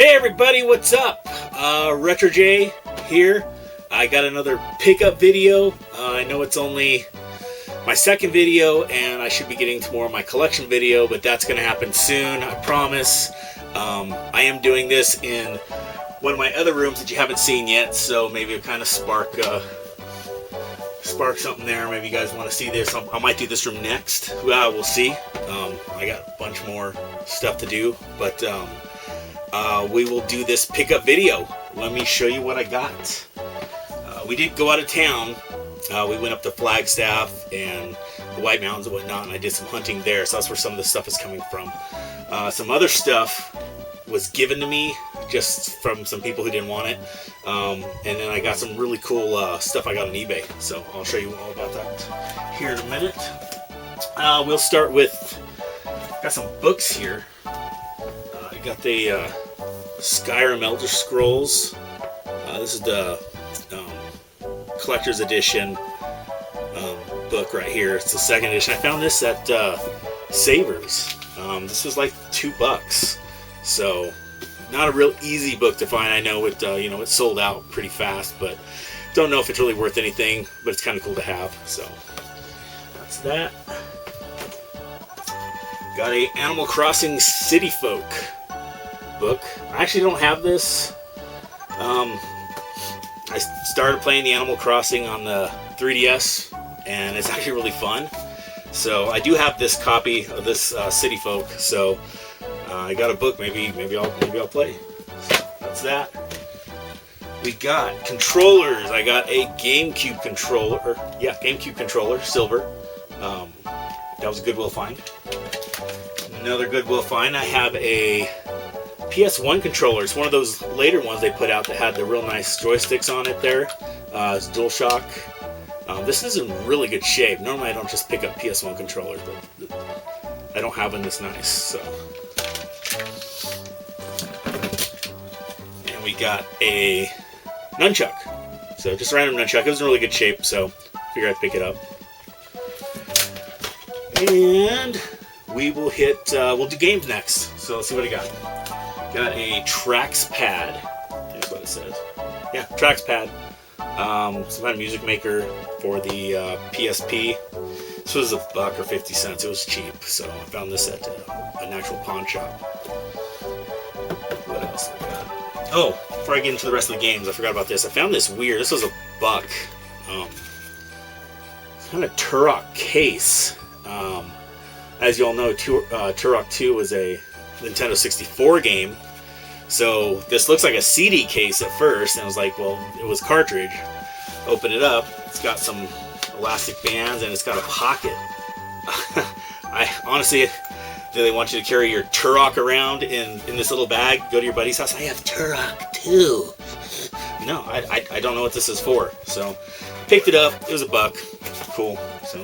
Hey everybody, what's up? Retro J here. I got another pickup video. I know it's only my second video and I should be getting to more of my collection video, but that's going to happen soon, I promise. I am doing this in one of my other rooms that you haven't seen yet, so maybe it'll kind of spark something there. Maybe you guys want to see this. I might do this room next. Well, we'll see. I got a bunch more stuff to do, but we will do this pickup video. Let me show you what I got. We did go out of town. We went up to Flagstaff and the White Mountains and whatnot, and I did some hunting there, so that's where some of this stuff is coming from. Some other stuff was given to me just from some people who didn't want it, and then I got some really cool stuff I got on eBay, so I'll show you all about that here in a minute. We'll start with, got some books here. I got the Skyrim Elder Scrolls. This is the collector's edition book right here. It's the second edition. I found this at Savers. This was like $2, so not a real easy book to find. I know it, it sold out pretty fast, but don't know if it's really worth anything, but it's kind of cool to have. So that's that. Got a Animal Crossing City Folk book. I actually don't have this. I started playing the Animal Crossing on the 3DS, and it's actually really fun. So I do have this copy of this City Folk. So I got a book. Maybe I'll play. So that's that. We got controllers. I got a GameCube controller. Yeah, GameCube controller, silver. That was a Goodwill find. Another Goodwill find. I have a PS1 controller. It's one of those later ones they put out that had the real nice joysticks on it there. It's DualShock. This is in really good shape. Normally I don't just pick up PS1 controllers, but I don't have one this nice. So, and we got a nunchuck. So just a random nunchuck. It was in really good shape, so figured I'd pick it up. And we will hit. We'll do games next. So let's see what I got. Got a Trax pad. That's what it says. Yeah, Trax pad. Some kind of music maker for the PSP. This was $1 or 50 cents. It was cheap, so I found this at an actual pawn shop. What else I got? Oh, before I get into the rest of the games, I forgot about this. I found this weird. This was $1. It's kind of Turok case. As you all know, Turok 2 was a Nintendo 64 game, so this looks like a CD case at first, and I was like, well, it was cartridge. Open it up, it's got some elastic bands, and it's got a pocket. I honestly, do they want you to carry your Turok around in this little bag, go to your buddy's house? I have Turok 2. No, I don't know what this is for, so picked it up. It was $1. Cool. So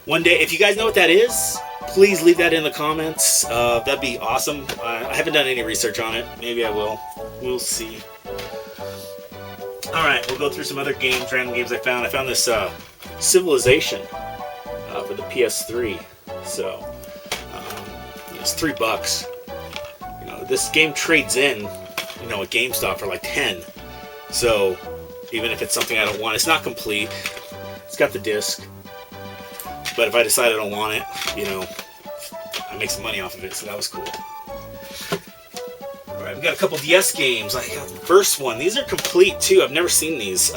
one day, if you guys know what that is, please leave that in the comments. That'd be awesome. I haven't done any research on it. Maybe I will. We'll see. Alright, we'll go through some other games, random games I found. I found this Civilization for the PS3. So, it's $3. This game trades in, at GameStop for like 10. So, even if it's something I don't want, it's not complete. It's got the disc. But if I decide I don't want it, I make some money off of it, so that was cool. Alright, we got a couple DS games. I got the first one. These are complete too. I've never seen these.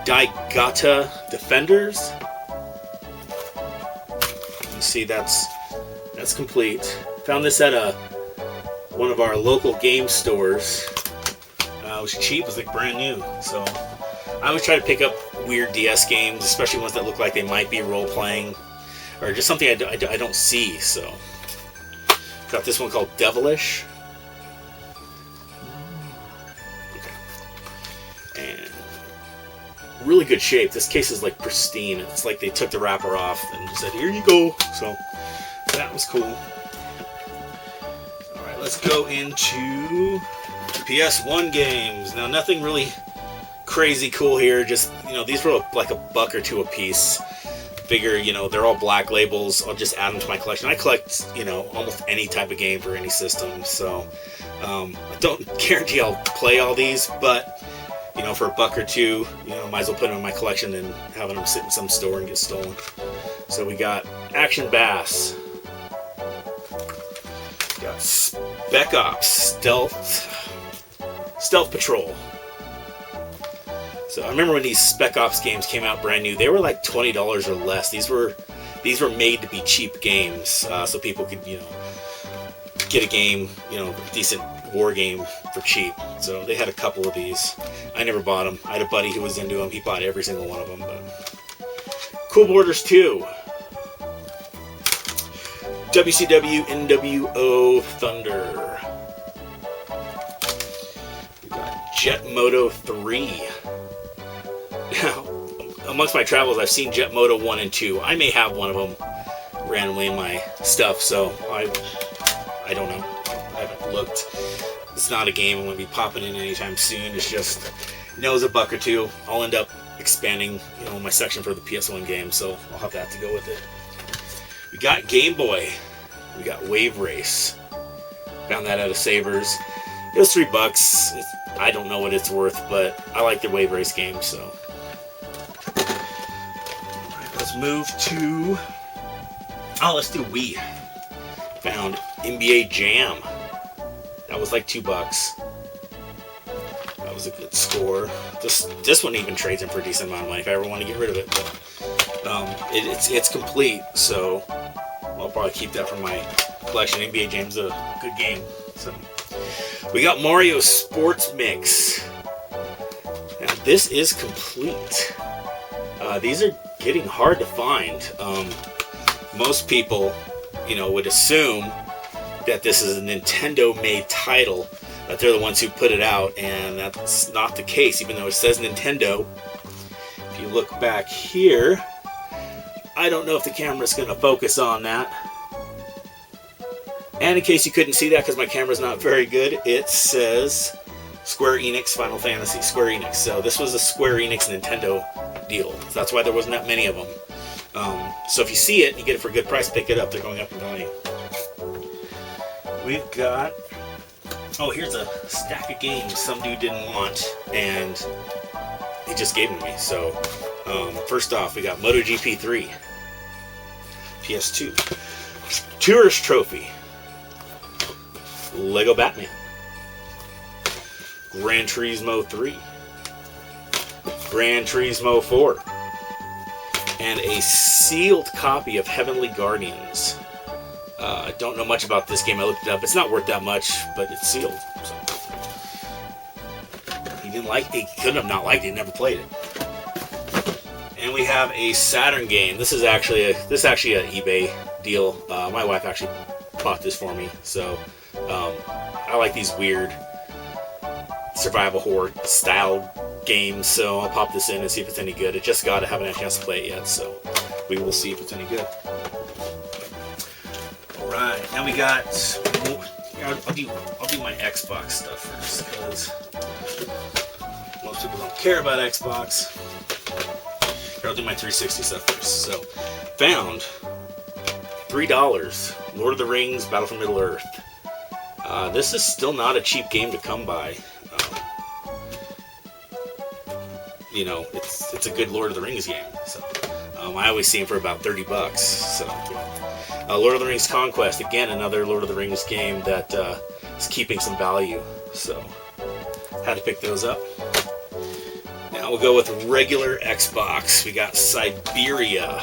Daigata Defenders. You see, that's complete. Found this at one of our local game stores. It was cheap. It was like brand new. So I always try to pick up weird DS games, especially ones that look like they might be role-playing, or just something I don't see. So, got this one called Devilish. Okay. And really good shape. This case is like pristine. It's like they took the wrapper off and just said, "Here you go." So that was cool. All right, let's go into PS1 games. Now, nothing really crazy cool here. Just, these were like $1 or $2 a piece. figure, you know, they're all black labels. I'll just add them to my collection. I collect, you know, almost any type of game for any system. So I don't guarantee I'll play all these, but you know, for $1 or $2, you know, might as well put them in my collection than having them sit in some store and get stolen. So we got Action Bass. We got Spec Ops Stealth Patrol. So I remember when these Spec Ops games came out brand new, they were like $20 or less. These were made to be cheap games, so people could, you know, get a game, you know, a decent war game for cheap. So they had a couple of these. I never bought them. I had a buddy who was into them. He bought every single one of them. But Cool Borders 2. WCW NWO Thunder. We got Jet Moto 3. Now, amongst my travels, I've seen Jet Moto 1 and 2. I may have one of them randomly in my stuff, so I don't know. I haven't looked. It's not a game I'm going to be popping in anytime soon. It's just, you know, it's $1 or $2. I'll end up expanding, you know, my section for the PS1 game, so I'll have that to go with it. We got Game Boy. We got Wave Race. Found that out of Savers. It was $3. I don't know what it's worth, but I like the Wave Race game, so. Alright, let's move to... Oh, let's do Wii. Found NBA Jam. That was like $2. That was a good score. This one even trades in for a decent amount of money if I ever want to get rid of it. But it's complete, so I'll probably keep that for my collection. NBA Jam's a good game. So we got Mario Sports Mix. Now this is complete. These are getting hard to find. Most people, you know, would assume that this is a Nintendo-made title, that they're the ones who put it out, and that's not the case, even though it says Nintendo. If you look back here, I don't know if the camera's going to focus on that. And in case you couldn't see that because my camera's not very good, it says Square Enix Final Fantasy, Square Enix. So this was a Square Enix Nintendo deal. So that's why there wasn't that many of them. So if you see it and you get it for a good price, pick it up. They're going up in value. We've got... Oh, here's a stack of games some dude didn't want, and he just gave them to me. So, first off, we got MotoGP 3. PS2. Tourist Trophy. Lego Batman. Gran Turismo 3. Gran Turismo 4. And a sealed copy of Heavenly Guardians. I don't know much about this game. I looked it up. It's not worth that much, but it's sealed. So. He didn't like it. He couldn't have not liked it. He never played it. And we have a Saturn game. This is actually an eBay deal. My wife actually bought this for me. So I like these weird survival horror style games. So I'll pop this in and see if it's any good. It just got it. I haven't had a chance to play it yet. So we will see if it's any good. Alright, now we got... I'll do my Xbox stuff first, because most people don't care about Xbox. Here, I'll do my 360 stuff first. So, found $3, Lord of the Rings, Battle for Middle-earth. This is still not a cheap game to come by. You know, it's a good Lord of the Rings game. So, I always see them for about $30. So, Lord of the Rings Conquest, again, another Lord of the Rings game that is keeping some value. So, had to pick those up. Now we'll go with regular Xbox. We got Siberia.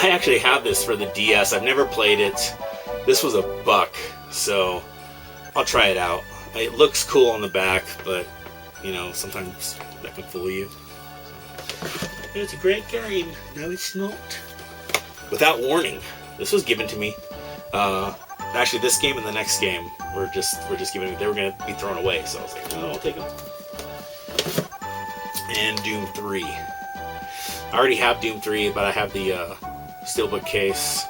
I actually have this for the DS. I've never played it. This was $1, so I'll try it out. It looks cool on the back, but, you know, sometimes that can fool you. It's a great game. No, it's not. Without warning. This was given to me. Actually, this game and the next game were just given. They were going to be thrown away, so I was like, no, I'll take them. And Doom 3. I already have Doom 3, but I have the Steelbook case.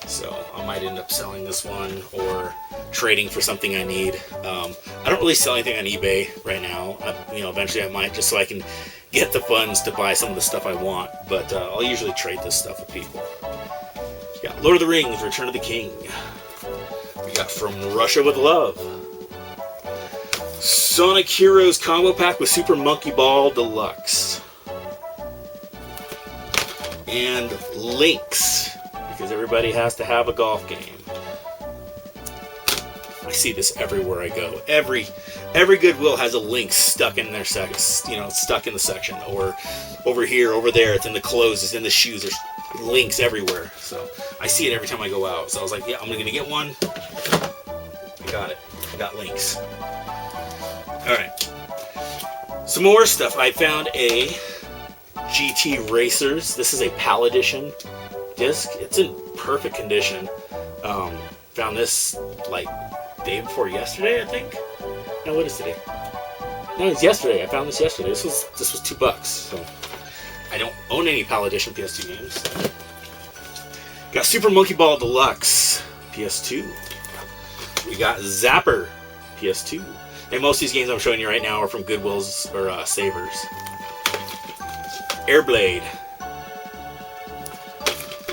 So I might end up selling this one or trading for something I need. I don't really sell anything on eBay right now. Eventually I might, just so I can get the funds to buy some of the stuff I want. But I'll usually trade this stuff with people. We got Lord of the Rings, Return of the King. We got From Russia with Love. Sonic Heroes Combo Pack with Super Monkey Ball Deluxe. And Links, because everybody has to have a golf game. I see this everywhere I go. Every Goodwill has a Link stuck in their stuck in the section, or over here, over there. It's in the clothes, it's in the shoes. There's Links everywhere. So I see it every time I go out. So I was like, yeah, I'm gonna get one. I got it. I got Links. All right. Some more stuff. I found a GT Racers. This is a PAL edition disc. It's in perfect condition. Found this like day before yesterday, I think. No, what is today? No, it's yesterday. I found this yesterday. This was $2. So I don't own any PAL edition PS2 games. Got Super Monkey Ball Deluxe PS2. We got Zapper PS2. And most of these games I'm showing you right now are from Goodwills or Savers. Airblade.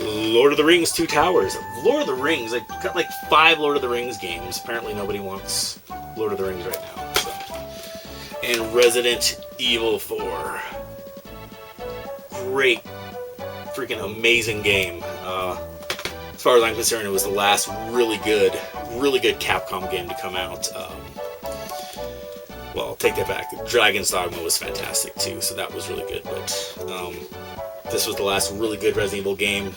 Lord of the Rings 2 Towers. Lord of the Rings. I got like 5 Lord of the Rings games. Apparently nobody wants Lord of the Rings right now. So. And Resident Evil 4. Great, freaking amazing game. As far as I'm concerned, it was the last really good Capcom game to come out. Well, I'll take that back. Dragon's Dogma was fantastic too, so that was really good. But this was the last really good Resident Evil game.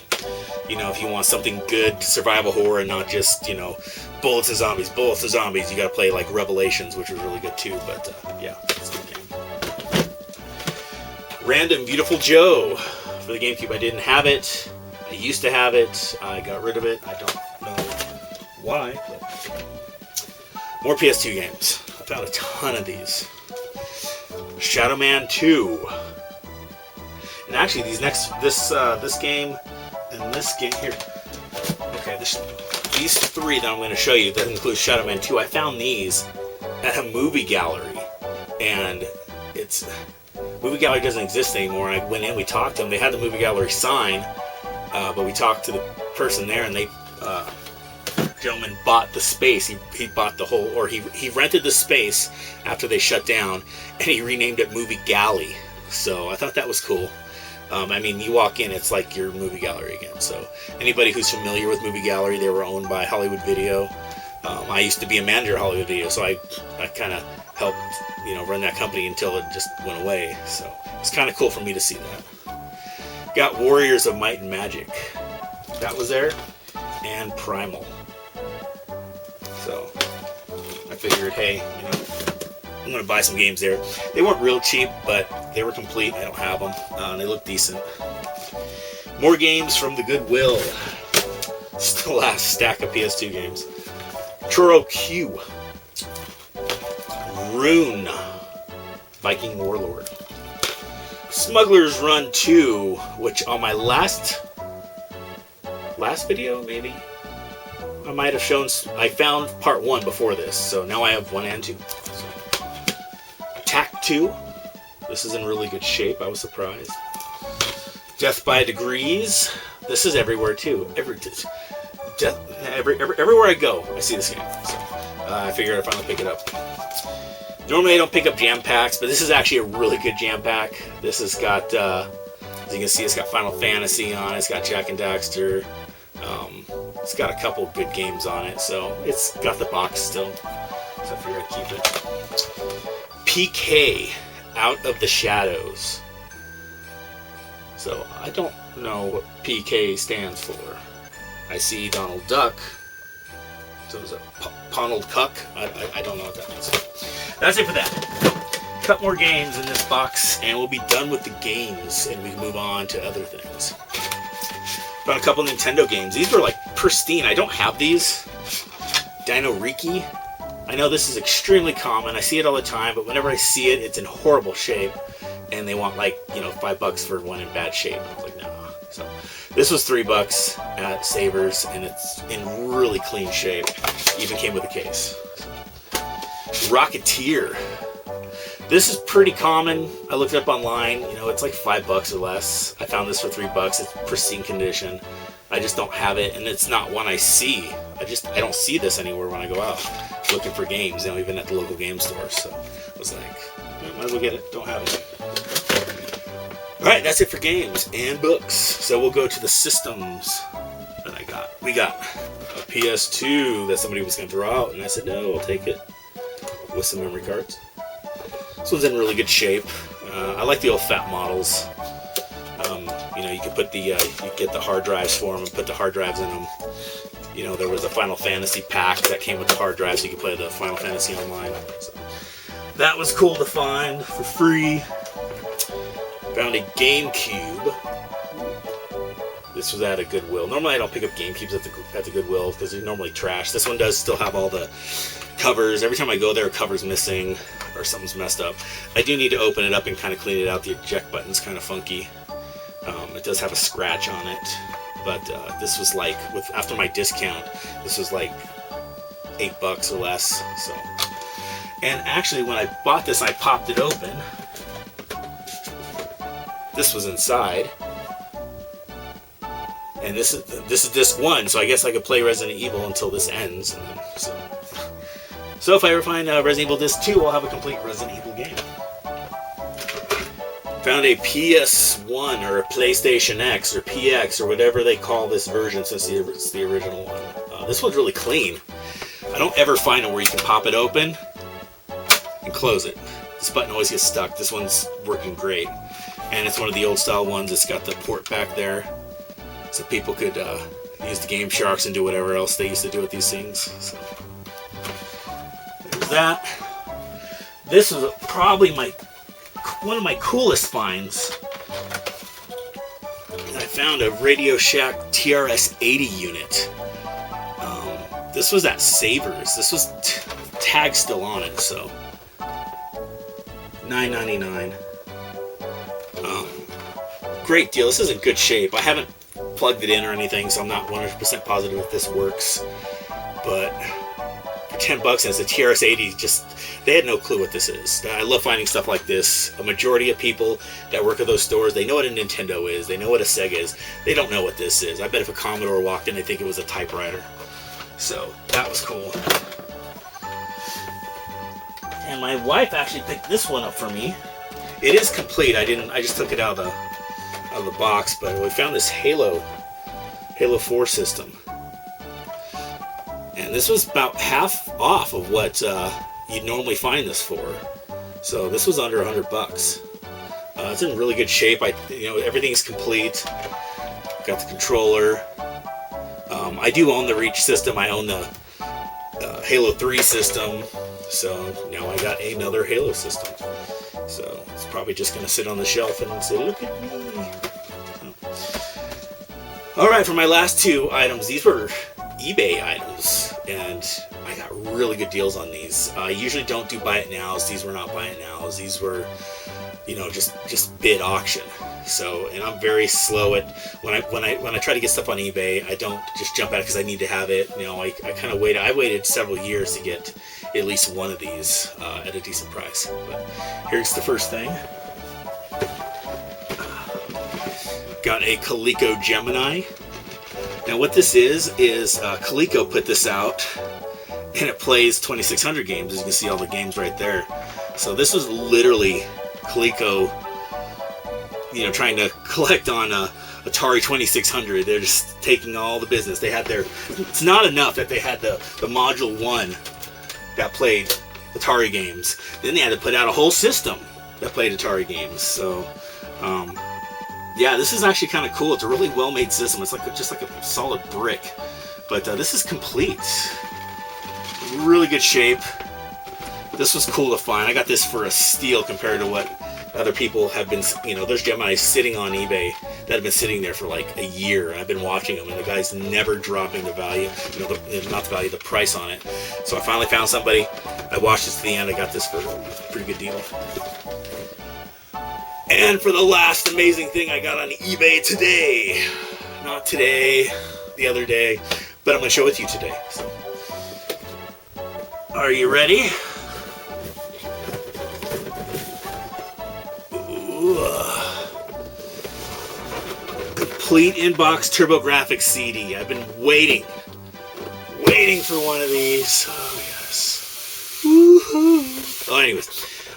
If you want something good, survival horror, and not just, bullets and zombies, you gotta play like Revelations, which was really good too. But yeah, it's a good game. Random Beautiful Joe for the GameCube. I didn't have it. I used to have it. I got rid of it. I don't know why. But more PS2 games. I found a ton of these. Shadow Man 2. And actually, this game and this game here. Okay, these 3 that I'm going to show you, that includes Shadow Man 2. I found these at a movie gallery, and movie gallery doesn't exist anymore. I went in, we talked to them. They had the movie gallery sign, but we talked to the person there, and they. Gentleman bought the space. He bought the whole, or he rented the space after they shut down, and he renamed it Movie Galley. So I thought that was cool. You walk in, it's like your movie gallery again. So anybody who's familiar with Movie Gallery, they were owned by Hollywood Video. I used to be a manager of Hollywood Video, so I kind of helped run that company until it just went away. So it's kind of cool for me to see that. Got Warriors of Might and Magic. That was there, and Primal. So I figured, hey, I'm going to buy some games there. They weren't real cheap, but they were complete. I don't have them. They look decent. More games from the Goodwill. It's the last stack of PS2 games. Churro Q. Rune. Viking Warlord. Smuggler's Run 2, which on my last video, maybe? I might have shown. I found part 1 before this, so now I have 1 and 2. So. Attack 2. This is in really good shape. I was surprised. Death by Degrees. This is everywhere too. Everywhere I go, I see this game. So I figured I'd finally pick it up. Normally I don't pick up jam packs, but this is actually a really good jam pack. This has got, as you can see, it's got Final Fantasy on it. It's got Jak and Daxter. It's got a couple good games on it, so it's got the box still. So I figured I'd keep it. PK, Out of the Shadows. So I don't know what PK stands for. I see Donald Duck. So is it Ponald Cuck? I don't know what that means. That's it for that. Cut more games in this box, and we'll be done with the games, and we can move on to other things. Found a couple Nintendo games. These were like pristine. I don't have these. Dino Riki. I know this is extremely common. I see it all the time, but whenever I see it, it's in horrible shape, and they want like $5 for one in bad shape. I was like, no. So This was $3 at Savers, and it's in really clean shape. Even came with a case. Rocketeer. This is pretty common. I looked it up online. You know, it's like $5 or less. I found this for $3. It's pristine condition. I just don't have it, and it's not one I see. I don't see this anywhere when I go out looking for games, you know, even at the local game store. So I was like, might as well get it. Don't have it. Alright, that's it for games and books. So we'll go to the systems that I got. We got a PS2 that somebody was going to throw out, and I said, no, I'll take it with some memory cards. This one's in really good shape. I like the old fat models. You know, you can put you get the hard drives for them and put the hard drives in them. You know, there was a Final Fantasy pack that came with the hard drive, so you could play the Final Fantasy online. So that was cool to find for free. Found a GameCube. This was at a Goodwill. Normally I don't pick up GameCubes at the Goodwill because they're normally trash. This one does still have all the covers. Every time I go there, a cover's missing or something's messed up. I do need to open it up and kind of clean it out. The eject button's kind of funky. It does have a scratch on it, but this was like, after my discount, this was like $8 or less. So, and actually, when I bought this, I popped it open. This was inside, and this is disc 1. So I guess I could play Resident Evil until this ends. And then, so if I ever find Resident Evil disc 2, I'll have a complete Resident Evil game. Found a PS1 or a PlayStation X or PX or whatever they call this version, since it's the original one. This one's really clean. I don't ever find it where you can pop it open and close it. This button always gets stuck. This one's working great. And it's one of the old style ones. It's got the port back there, so people could use the Game Sharks and do whatever else they used to do with these things. So there's that. This is probably one of my coolest finds. I found a Radio Shack TRS-80 unit. This was at Savers. This was tag still on it, so $9.99. Great deal. This is in good shape. I haven't plugged it in or anything, so I'm not 100% positive if this works. But for $10, and it's a TRS-80, they had no clue what this is. I love finding stuff like this. A majority of people that work at those stores, they know what a Nintendo is. They know what a Sega is. They don't know what this is. I bet if a Commodore walked in, they'd think it was a typewriter. So that was cool. And my wife actually picked this one up for me. It is complete. I just took it out of the box, but we found this Halo 4 system. And this was about half off of what you'd normally find this for. So this was under $100. It's in really good shape. Everything's complete. Got the controller. I do own the Reach system. I own the Halo 3 system. So now I got another Halo system. So it's probably just going to sit on the shelf and say, look at me. Alright, for my last two items, these were eBay items, and I got really good deals on these. I usually don't do buy it nows. These were not buy it nows. These were, just bid auction. So, and I'm very slow at when I try to get stuff on eBay. I don't just jump at it because I need to have it. I kind of waited. I waited several years to get at least one of these at a decent price. But here's the first thing. Got a Coleco Gemini. Now what this is Coleco put this out, and it plays 2600 games. As you can see, all the games right there. So this was literally Coleco, trying to collect on Atari 2600. They're just taking all the business. They had it's not enough that they had the Module 1 that played Atari games. Then they had to put out a whole system that played Atari games. So, yeah, this is actually kind of cool. It's a really well-made system. It's just like a solid brick. But this is complete. Really good shape. This was cool to find. I got this for a steal compared to what other people have been, there's Geminis sitting on eBay that have been sitting there for like a year. I've been watching them, and the guy's never dropping the value, the price on it. So I finally found somebody. I watched this to the end. I got this for a pretty good deal. And for the last amazing thing I got on eBay today, Not today, the other day, but I'm going to show it to you today. So, are you ready? Complete inbox TurboGrafx CD. I've been waiting for one of these. Oh yes. Woohoo! Oh, anyways,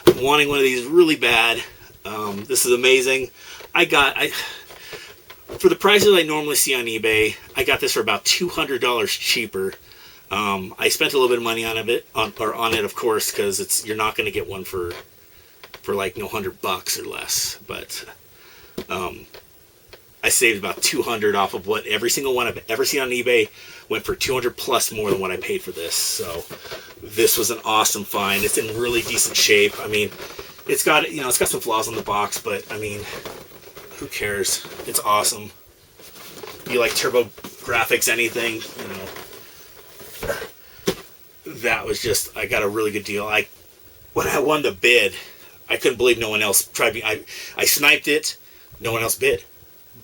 I'm wanting one of these really bad. This is amazing. For the prices I normally see on eBay, I got this for about $200 cheaper. I spent a little bit of money on it, of course, because you're not going to get one for like $100 or less. But I saved about $200 off of what every single one I've ever seen on eBay went for $200 plus more than what I paid for this. So this was an awesome find. It's in really decent shape. I mean, it's got some flaws on the box, but I mean, who cares? It's awesome. You like TurboGrafx anything, that was just, I got a really good deal. When I won the bid, I couldn't believe no one else tried me. I sniped it, no one else bid.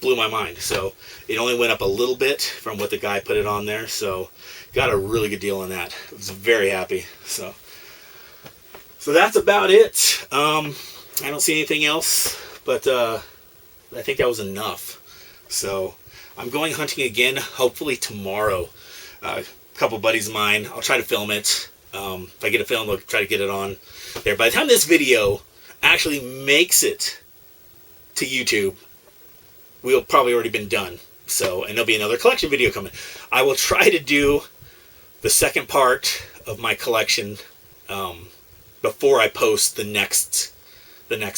Blew my mind. So it only went up a little bit from what the guy put it on there. So got a really good deal on that. I was very happy. So that's about it. I don't see anything else, but I think that was enough. So I'm going hunting again, hopefully tomorrow. A couple buddies of mine, I'll try to film it. If I get a film, I'll try to get it on there. By the time this video actually makes it to YouTube, we'll probably already been done. So, and there'll be another collection video coming. I will try to do the second part of my collection before I post the next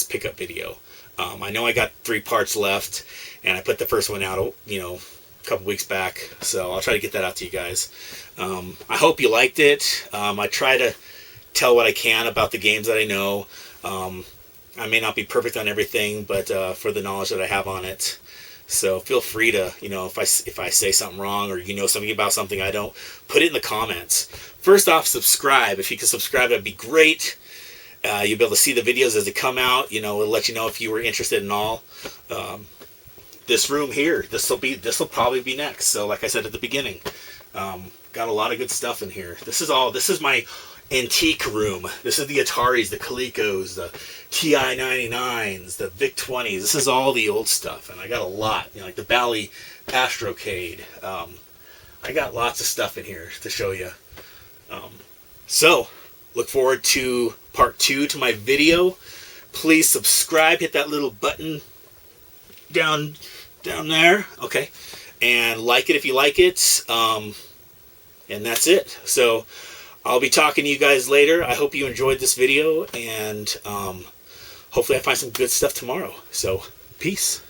pickup video. I know I got 3 parts left, and I put the first one out, a couple weeks back. So I'll try to get that out to you guys. I hope you liked it. I try to tell what I can about the games that I know. I may not be perfect on everything, but for the knowledge that I have on it. So feel free to, if I say something wrong or something about something I don't, put it in the comments. First off, subscribe. If you could subscribe, that'd be great. You'll be able to see the videos as they come out. It'll let you know if you were interested in all. This room here, this will probably be next. So like I said at the beginning, got a lot of good stuff in here. This is my antique room. This is the Ataris, the Colecos, the TI-99s, the VIC-20s. This is all the old stuff, and I got a lot. Like the Bally Astrocade. I got lots of stuff in here to show you. So look forward to part 2 to my video. Please subscribe. Hit that little button down there. Okay, and like it if you like it. And that's it. So I'll be talking to you guys later. I hope you enjoyed this video, and hopefully I find some good stuff tomorrow. So, peace.